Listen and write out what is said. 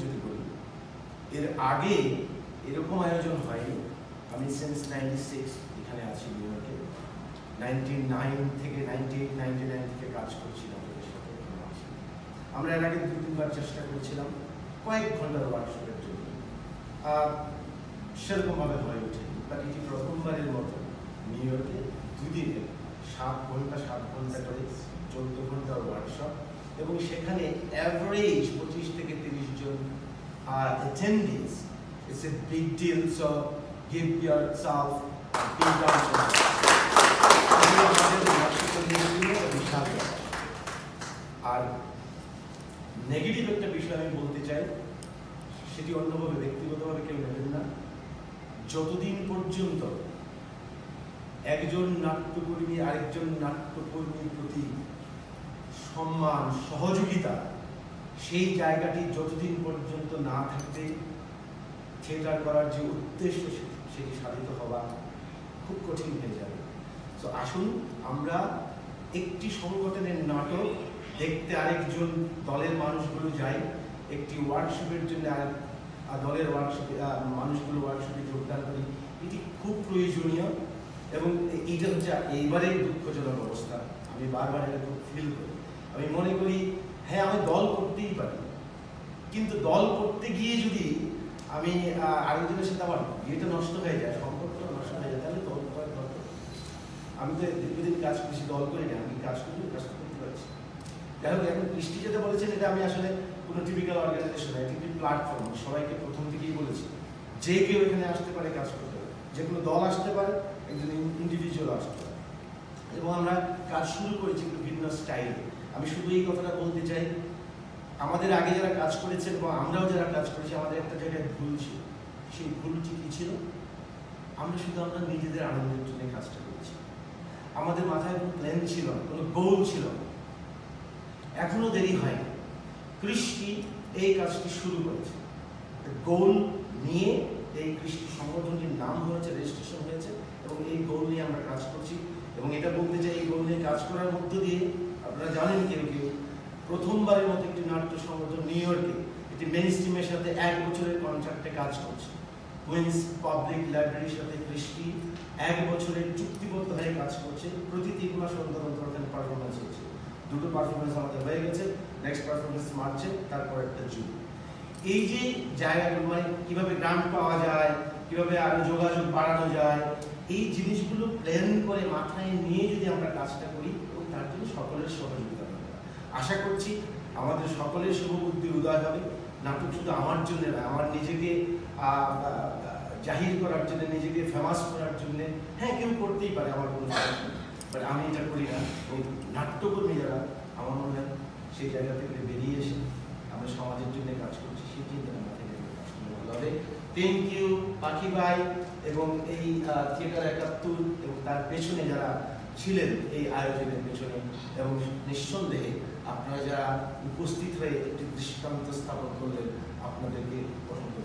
যদি বলি, এর আগে এরকম আয়োজন হয়নি। আমি সিন্স 96 এখানে আছি নিউ ইয়র্কে, 99 থেকে 98, 99 থেকে কাজ করছিলাম এদের সাথে। আমরা এর আগে 2-3বার চেষ্টা করেছিলাম কয়েক ঘন্টার ওয়ার্কশপের জন্য, সেরকমভাবে হয়ে ওঠেনি। বাট এটি প্রথমবারের মতো নিউ ইয়র্কে 2 দিনে 7 ঘন্টা করে 14 ঘন্টার ওয়ার্কশপ, এবং সেখানে অ্যাভারেজ 25 থেকে 30 জন attendees. It's a big deal, so give yourself a big round of applause. আর নেগেটিভ একটা বিষয় আমি বলতে চাই, সেটি অন্যভাবে ব্যক্তিগতভাবে কেউ নেবেন না। যতদিন পর্যন্ত একজন নাট্যকর্মী আরেকজন নাট্যকর্মীর প্রতি সম্মান, সহযোগিতা, সেই জায়গাটি যতদিন পর্যন্ত না থাকবে, থিয়েটার করার যে উদ্দেশ্য সেটি সাধিত হওয়া খুব কঠিন হয়ে যাবে। তো আসুন আমরা একটি সংগঠনের নাটক দেখতে আরেকজন দলের মানুষগুলো যাই, একটি ওয়ার্কশপের জন্য দলের ওয়ার্কশপে মানুষগুলো ওয়ার্কশপে যোগদান করি। এটি খুব প্রয়োজনীয়, এবং এইটা হচ্ছে এইবারের দুঃখজনক অবস্থা। আমি বারবার এটা খুব ফিল করি। আমি মনে করি হ্যাঁ, আমি দল করতেই পারি, কিন্তু দল করতে গিয়ে যদি আমি আরেকজনের সাথে আমার বিয়েটা নষ্ট হয়ে যায়, সম্পর্কটা নষ্ট হয়ে যায়, তাহলে দল করার দরকার। আমি তো দীর্ঘদিন কাজ করছি, দল করি না, আমি কাজ করতে পারছি। যাই হোক, এখন কৃষ্টি যেটা বলেছেন, এটা আমি আসলে কোনো টিপিক্যাল অর্গানাইজেশন নয়, এটি একটি প্ল্যাটফর্ম। সবাইকে প্রথম থেকেই বলেছি যে কেউ এখানে আসতে পারে, কাজ করতে পারে, যে কোনো দল আসতে পারে, একজন ইন্ডিভিজুয়াল আসতে পারে, এবং আমরা কাজ শুরু করেছি একটু ভিন্ন স্টাইলে। আমি শুধু এই কথাটা বলতে চাই, আমাদের আগে যারা কাজ করেছেন এবং আমরাও যারা কাজ করেছি, আমাদের একটা জায়গায় ভুল ছিল। সেই ভুলটি কি ছিল? আমরা নিজেদের আনন্দের জন্য কাজটা করেছি। আমাদের মাথায় কোনো প্ল্যান ছিল না, কোনো গোল ছিল না। এখনো দেরি হয়নি। কৃষ্টি এই কাজটি শুরু করেছে, গোল নিয়ে এই কৃষ্টি সংগঠনটির নাম হয়েছে, রেজিস্ট্রেশন হয়েছে, এবং এই গোল নিয়ে আমরা কাজ করছি। এবং এটা বলতে চাই, এই গোল নিয়ে কাজ করার মধ্য দিয়ে আপনারা জানেন কেউ প্রথমবারের মতো একটি নাট্য সংগঠন নিউ ইয়র্কে একটি মেইন স্ট্রিমের সাথে 1 বছরের কন্ট্রাক্টে কাজ করছে। কুইন্স পাবলিক লাইব্রেরির সাথে কৃষ্টি 1 বছরের চুক্তিবদ্ধ হয়ে কাজ করছে। প্রতি 3 মাস অন্তর ওখানে পারফরমেন্স হচ্ছে। 2টো পারফরমেন্স আমাদের হয়ে গেছে, নেক্সট পারফরমেন্স মার্চে, তারপর একটা জুন। এই যে জায়গাগুলো, মানে কিভাবে গ্রান্ট পাওয়া যায়, কিভাবে আরো যোগাযোগ বাড়ানো যায়, এই জিনিসগুলো প্ল্যান করে মাথায় নিয়ে যদি আমরা কাজটা করি, এবং তার জন্য সকলের সহযোগিতা হবে। আশা করছি আমাদের সকলের শুভ বুদ্ধির উদয় হবে। নাটক শুধু আমার জন্য নয়, আমার নিজেকে জাহির করার জন্য, নিজেকে ফেমাস করার জন্য, হ্যাঁ কেউ করতেই পারে, আমার কোনো সমস্যা, বাট আমি এটা করি না। এবং নাট্যকর্মী যারা, আমার মনে হয় সেই জায়গা থেকে বেরিয়ে এসে আমরা সমাজের জন্য কাজ করছি, সেই চিন্তা মাথায় রেখে কাজ করলে ভালো হবে। থ্যাংক ইউ পাখি ভাই এবং এই থিয়েটার 71 এবং তার পেছনে যারা ছিলেন এই আয়োজনের পেছনে, এবং নিঃসন্দেহে আপনারা যারা উপস্থিত হয়ে একটি দৃষ্টান্ত স্থাপন করলেন, আপনাদেরকে অসংখ্য